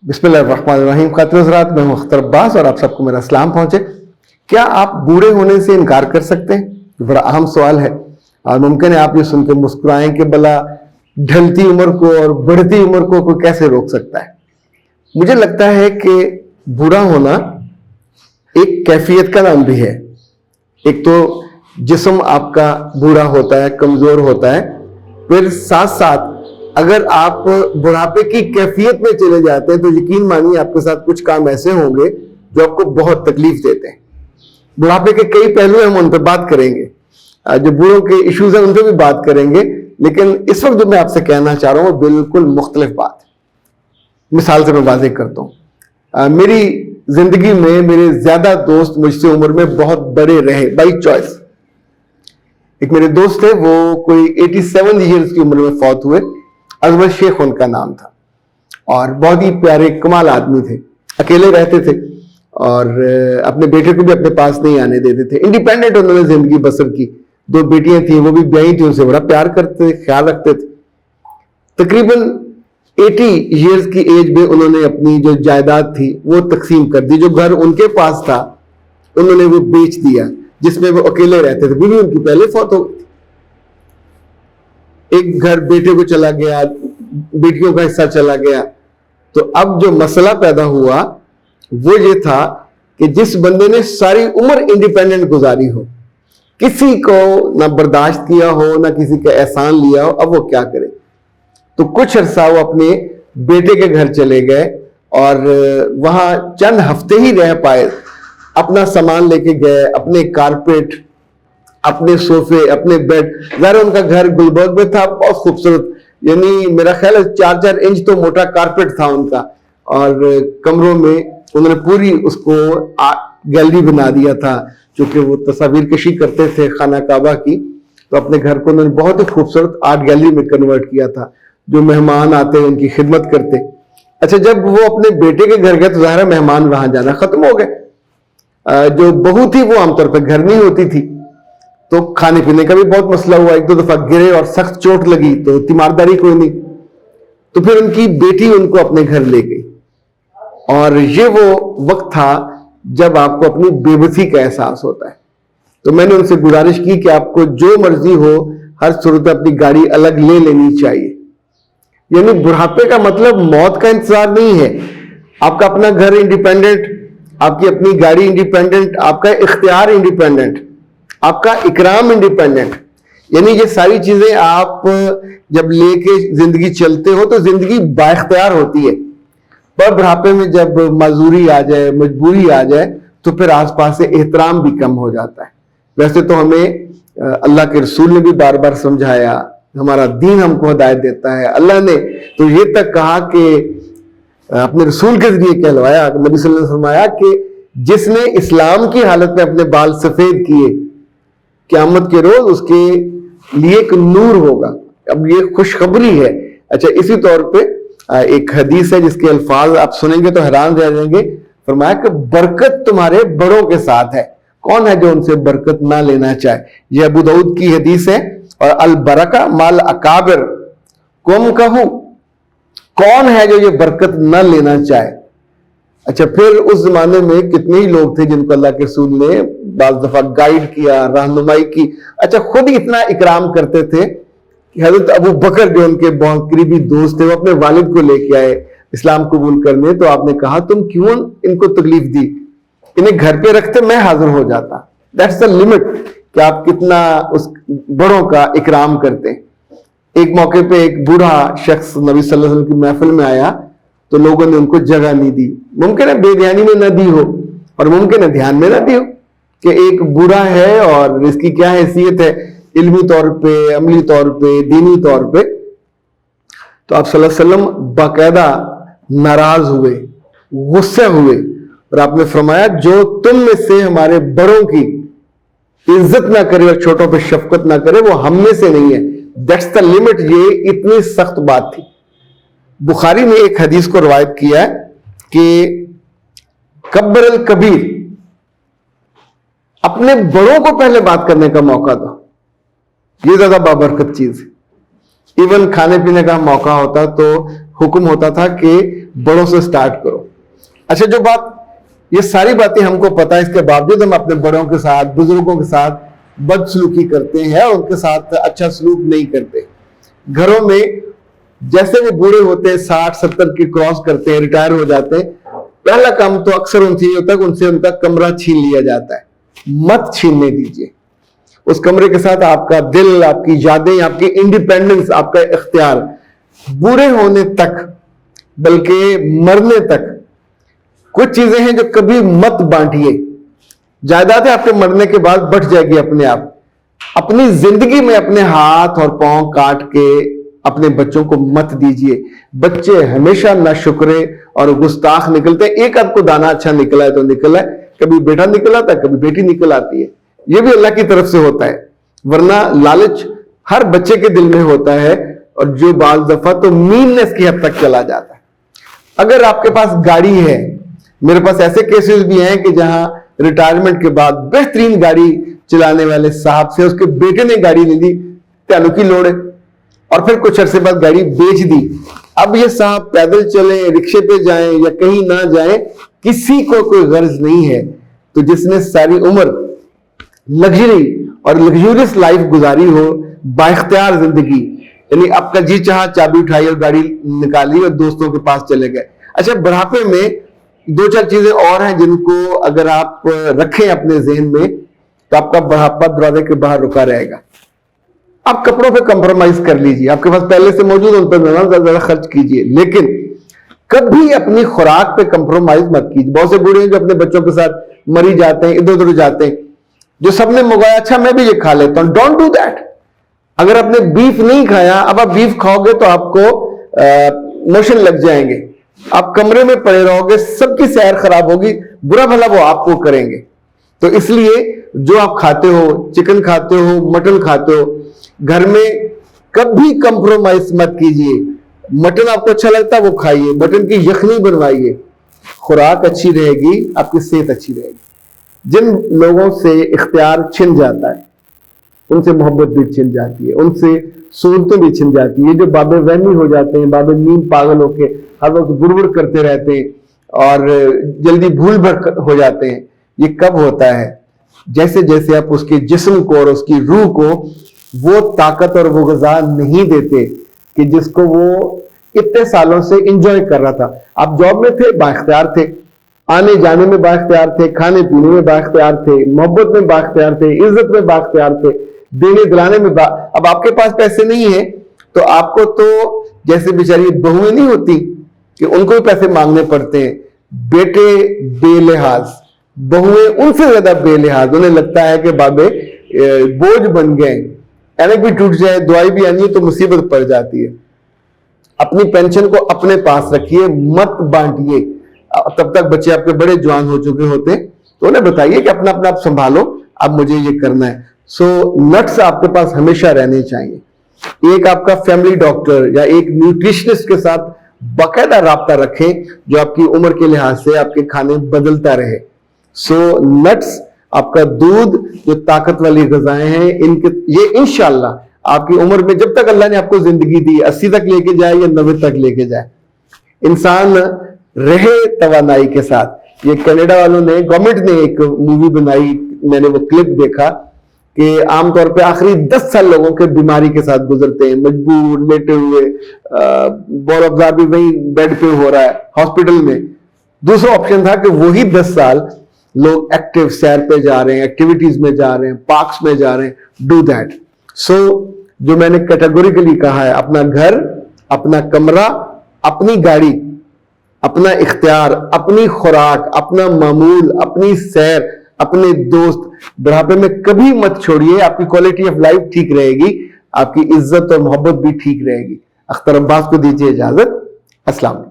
بسم اللہ الرحمن الرحیم. خاطر حضرات، میں اختر عباس اور آپ سب کو میرا سلام پہنچے. کیا آپ بوڑھے ہونے سے انکار کر سکتے ہیں؟ بڑا اہم سوال ہے، اور ممکن ہے آپ یہ سن کے مسکرائیں کہ بلا ڈھلتی عمر کو اور بڑھتی عمر کو کوئی کیسے روک سکتا ہے. مجھے لگتا ہے کہ بوڑھا ہونا ایک کیفیت کا نام بھی ہے. ایک تو جسم آپ کا بوڑھا ہوتا ہے، کمزور ہوتا ہے، پھر ساتھ ساتھ اگر آپ بڑھاپے کی کیفیت میں چلے جاتے ہیں تو یقین مانیے آپ کے ساتھ کچھ کام ایسے ہوں گے جو آپ کو بہت تکلیف دیتے ہیں. بڑھاپے کے کئی پہلو ہیں، ہم ان پہ بات کریں گے، جو بوڑھوں کے ایشوز ہیں ان پہ بھی بات کریں گے. لیکن اس وقت جو میں آپ سے کہنا چاہ رہا ہوں وہ بالکل مختلف بات ہے. مثال سے میں واضح کرتا ہوں. میری زندگی میں میرے زیادہ دوست مجھ سے عمر میں بہت بڑے رہے بائی چوائس. ایک میرے دوست تھے، وہ کوئی 87 ایئرز کی عمر میں فوت ہوئے. ازمر شیخ ان کا نام تھا، اور بہت ہی پیارے کمال آدمی تھے. اکیلے رہتے تھے اور اپنے بیٹے کو بھی اپنے پاس نہیں آنے دیتے تھے. انڈیپینڈنٹ انہوں نے زندگی بسر کی. 2 بیٹیاں تھیں، وہ بھی بیاہی تھیں، ان سے بڑا پیار کرتے تھے، خیال رکھتے تھے. تقریباً 80 ایئرز کی ایج میں انہوں نے اپنی جو جائیداد تھی وہ تقسیم کر دی. جو گھر ان کے پاس تھا انہوں نے وہ بیچ دیا، جس میں وہ اکیلے رہتے تھے. بیوی ان کی پہلے فوت ہو گئی. ایک گھر بیٹے کو چلا گیا، بیٹیوں کا حصہ چلا گیا. تو اب جو مسئلہ پیدا ہوا وہ یہ تھا کہ جس بندے نے ساری عمر انڈیپینڈنٹ گزاری ہو، کسی کو نہ برداشت کیا ہو، نہ کسی کا احسان لیا ہو، اب وہ کیا کرے؟ تو کچھ عرصہ وہ اپنے بیٹے کے گھر چلے گئے اور وہاں چند ہفتے ہی رہ پائے. اپنا سامان لے کے گئے، اپنے کارپیٹ، اپنے صوفے، اپنے بیڈ. ظاہر ان کا گھر گلبرگ میں تھا، بہت خوبصورت، یعنی میرا خیال ہے 4 انچ تو موٹا کارپیٹ تھا ان کا. اور کمروں میں انہوں نے پوری اس کو گیلری بنا دیا تھا، چونکہ وہ تصاویر کشی کرتے تھے خانہ کعبہ کی. تو اپنے گھر کو انہوں نے بہت ہی خوبصورت آرٹ گیلری میں کنورٹ کیا تھا. جو مہمان آتے ان کی خدمت کرتے. اچھا، جب وہ اپنے بیٹے کے گھر گئے تو ظاہر مہمان وہاں جانا ختم ہو گئے. جو بہو تھی وہ عام طور پہ گھر نہیں ہوتی تھی، تو کھانے پینے کا بھی بہت مسئلہ ہوا. 1-2 دفعہ گرے اور سخت چوٹ لگی تو تیمارداری کوئی نہیں. تو پھر ان کی بیٹی ان کو اپنے گھر لے گئی. اور یہ وہ وقت تھا جب آپ کو اپنی بے بسی کا احساس ہوتا ہے. تو میں نے ان سے گزارش کی کہ آپ کو جو مرضی ہو ہر صورت اپنی گاڑی الگ لے لینی چاہیے. یعنی بڑھاپے کا مطلب موت کا انتظار نہیں ہے. آپ کا اپنا گھر انڈیپینڈنٹ، آپ کی اپنی گاڑی انڈیپینڈنٹ، آپ کا اختیار انڈیپینڈنٹ، آپ کا اکرام انڈیپینڈنٹ. یعنی یہ ساری چیزیں آپ جب لے کے زندگی چلتے ہو تو زندگی با اختیار ہوتی ہے. پر بڑھاپے میں جب معذوری آ جائے، مجبوری آ جائے تو پھر آس پاس سے احترام بھی کم ہو جاتا ہے. ویسے تو ہمیں اللہ کے رسول نے بھی بار بار سمجھایا، ہمارا دین ہم کو ہدایت دیتا ہے. اللہ نے تو یہ تک کہا کہ اپنے رسول کے ذریعے کہلوایا، نبی صلی اللہ علیہ وسلم فرمایا کہ جس نے اسلام کی حالت میں اپنے بال سفید کیے، قیامت کے روز اس کے لیے ایک نور ہوگا. اب یہ خوشخبری ہے. اچھا، اسی طور پہ ایک حدیث ہے جس کے الفاظ آپ سنیں گے تو حیران رہ جائیں گے. فرمایا کہ برکت تمہارے بڑوں کے ساتھ ہے. کون ہے جو ان سے برکت نہ لینا چاہے؟ یہ ابو داؤد کی حدیث ہے. اور البرکہ مال اکابر کم کہوں، کون ہے جو یہ برکت نہ لینا چاہے؟ اچھا، پھر اس زمانے میں کتنے ہی لوگ تھے جن کو اللہ کے رسول نے بعض دفعہ گائیڈ کیا، رہنمائی کی. اچھا، خود ہی اتنا اکرام کرتے تھے کہ حضرت ابو بکر جو ان کے بہت قریبی دوست تھے، وہ اپنے والد کو لے کے آئے اسلام قبول کرنے. تو آپ نے کہا تم کیوں ان کو تکلیف دی؟ انہیں گھر پہ رکھتے میں حاضر ہو جاتا. دیٹس the limit کہ آپ کتنا اس بڑوں کا اکرام کرتے. ایک موقع پہ ایک بوڑھا شخص نبی صلی اللہ علیہ وسلم کی محفل میں آیا تو لوگوں نے ان کو جگہ نہیں دی. ممکن ہے بے دھیانی میں نہ دی ہو، اور ممکن ہے دھیان میں نہ دی ہو کہ ایک بوڑھا ہے اور اس کی کیا حیثیت ہے علمی طور پہ، عملی طور پہ، دینی طور پہ. تو آپ صلی اللہ علیہ وسلم باقاعدہ ناراض ہوئے، غصے ہوئے، اور آپ نے فرمایا جو تم میں سے ہمارے بڑوں کی عزت نہ کرے اور چھوٹوں پہ شفقت نہ کرے وہ ہم میں سے نہیں ہے. That's the limit. یہ اتنی سخت بات تھی. بخاری نے ایک حدیث کو روایت کیا ہے کہ کبر الکبیر، اپنے بڑوں کو پہلے بات کرنے کا موقع دو. یہ زیادہ بابرکت چیز ہے. ایون کھانے پینے کا موقع ہوتا تو حکم ہوتا تھا کہ بڑوں سے سٹارٹ کرو. اچھا جو بات, یہ ساری باتیں ہم کو پتا ہے, اس کے باوجود ہم اپنے بڑوں کے ساتھ, بزرگوں کے ساتھ بد سلوکی کرتے ہیں اور ان کے ساتھ اچھا سلوک نہیں کرتے. گھروں میں جیسے وہ بوڑھے ہوتے ہیں, 60-70 کی کراس کرتے ہیں, ریٹائر ہو جاتے ہیں, پہلا کام تو اکثر ان سے یہ ہوتا ہے کہ ان سے ان کا کمرہ چھین لیا جاتا ہے. مت چھیننے دیجیے. اس کمرے کے ساتھ آپ کا دل, آپ کی یادیں, آپ کی انڈیپینڈنس, آپ کا اختیار بوڑھے ہونے تک, بلکہ مرنے تک. کچھ چیزیں ہیں جو کبھی مت بانٹیے. جائیدادیں آپ کے مرنے کے بعد بٹ جائے گی اپنے آپ. اپنی زندگی میں اپنے ہاتھ اور پاؤں کاٹ کے اپنے بچوں کو مت دیجیے. بچے ہمیشہ ناشکرے اور گستاخ نکلتے ہیں. ایک آدھ کو دانا اچھا نکلا ہے تو نکلا ہے, کبھی بیٹا نکل آتا ہے, کبھی بیٹی نکل آتی ہے. یہ بھی اللہ کی طرف سے ہوتا ہے, ورنہ لالچ ہر بچے کے دل میں ہوتا ہے, اور جو بعض دفعہ تو میننس کی حد تک چلا جاتا ہے. اگر آپ کے پاس گاڑی ہے, میرے پاس ایسے کیسز بھی ہیں کہ جہاں ریٹائرمنٹ کے بعد بہترین گاڑی چلانے والے صاحب سے اس کے بیٹے نے گاڑی لے لی, تیلو کی لوڑ ہے, اور پھر کچھ عرصے بعد گاڑی بیچ دی. اب یہ صاحب پیدل چلیں, رکشے پہ جائیں یا کہیں نہ جائیں, کسی کو کوئی غرض نہیں ہے. تو جس نے ساری عمر لگژری اور لگژریس لائف گزاری ہو, بااختیار زندگی, یعنی آپ کا جی چاہا چابی اٹھائی اور گاڑی نکالی اور دوستوں کے پاس چلے گئے. اچھا بڑھاپے میں 2-4 چیزیں اور ہیں جن کو اگر آپ رکھیں اپنے ذہن میں تو آپ کا بڑھاپا دروازے کے باہر رکا رہے گا. آپ کپڑوں پہ کمپرومائز کر لیجیے, آپ کے پاس پہلے سے موجود ان پہ زیادہ خرچ کیجیے, لیکن کبھی اپنی خوراک پہ کمپرومائز مت کیجیے. بہت سے بوڑھے ہیں جو اپنے بچوں کے ساتھ مری جاتے ہیں, ادھر ادھر جاتے ہیں, جو سب نے منگوایا اچھا میں بھی یہ کھا لیتا ہوں. Don't do that. اگر آپ نے بیف نہیں کھایا, اب آپ بیف کھاؤ گے تو آپ کو موشن لگ جائیں گے, آپ کمرے میں پڑے رہو گے, سب کی سیر خراب ہوگی, برا بھلا وہ آپ کو کریں گے. تو اس لیے جو آپ کھاتے ہو, چکن کھاتے ہو, مٹن کھاتے ہو, گھر میں کبھی کمپرومائز مت کیجیے. مٹن آپ کو اچھا لگتا ہے وہ کھائیے, مٹن کی یخنی بنوائیے. خوراک اچھی رہے گی, آپ کی صحت اچھی رہے گی. جن لوگوں سے اختیار چھن جاتا ہے ان سے محبت بھی چھن جاتی ہے, ان سے سہولتیں بھی چھن جاتی ہے. جو باب وہمی ہو جاتے ہیں, باب نیم پاگل ہو کے ہر وقت بڑبڑ کرتے رہتے ہیں اور جلدی بھول بھر ہو جاتے ہیں, یہ کب ہوتا ہے؟ جیسے جیسے آپ اس کے جسم کو اور اس کی روح کو وہ طاقت اور وہ غذا نہیں دیتے کہ جس کو وہ اتنے سالوں سے انجوائے کر رہا تھا. آپ جاب میں تھے, بااختیار تھے, آنے جانے میں بااختیار تھے, کھانے پینے میں بااختیار تھے, محبت میں بااختیار تھے, عزت میں بااختیار تھے, دینے دلانے میں اب آپ کے پاس پیسے نہیں ہیں تو آپ کو تو جیسے بیچاری بہویں نہیں ہوتی کہ ان کو بھی پیسے مانگنے پڑتے ہیں. بیٹے بے لحاظ, بہویں ان سے زیادہ بے لحاظ. انہیں لگتا ہے کہ بابے بوجھ بن گئے, اینک بھی ٹوٹ جائے, دعائی بھی آنی ہے تو مصیبت پڑ جاتی ہے. اپنی پینشن کو اپنے پاس رکھیے, مت بانٹیے. تب تک بچے آپ کے بڑے جوان ہو چکے ہوتے ہیں تو انہیں بتائیے کہ اپنا اپنا آپ سنبھالو, اب مجھے یہ کرنا ہے. سو نٹس آپ کے پاس ہمیشہ رہنے چاہیے. ایک آپ کا فیملی ڈاکٹر یا ایک نیوٹریشنسٹ کے ساتھ باقاعدہ رابطہ رکھیں جو آپ کی عمر کے لحاظ سے آپ کے کھانے بدلتا رہے. سو نٹس, آپ کا دودھ, جو طاقت والی غذائیں ہیں, ان کے یہ انشاءاللہ آپ کی عمر میں جب تک اللہ نے آپ کو زندگی دی 80 تک لے کے جائے یا 90 تک لے کے جائے. انسان رہے توانائی کے ساتھ. یہ کینیڈا والوں نے, گورنمنٹ نے ایک مووی بنائی, میں نے وہ کلپ دیکھا کہ عام طور پہ آخری 10 سال لوگوں کے بیماری کے ساتھ گزرتے ہیں, مجبور, لیٹے ہوئے, بول ابزار بھی وہی بیڈ پہ ہو رہا ہے ہاسپٹل میں. دوسرا آپشن تھا کہ وہی 10 سال لوگ ایکٹیو سیر پہ جا رہے ہیں, ایکٹیویٹیز میں جا رہے ہیں, پارکس میں جا رہے ہیں. Do that. سو جو میں نے کیٹیگوریکلی کہا ہے, اپنا گھر, اپنا کمرہ, اپنی گاڑی, اپنا اختیار, اپنی خوراک, اپنا معمول, اپنی سیر, اپنے دوست, بڑھاپے میں کبھی مت چھوڑیے. آپ کی کوالٹی آف لائف ٹھیک رہے گی, آپ کی عزت اور محبت بھی ٹھیک رہے گی. اختر عباس کو دیجیے اجازت. السلام علیکم.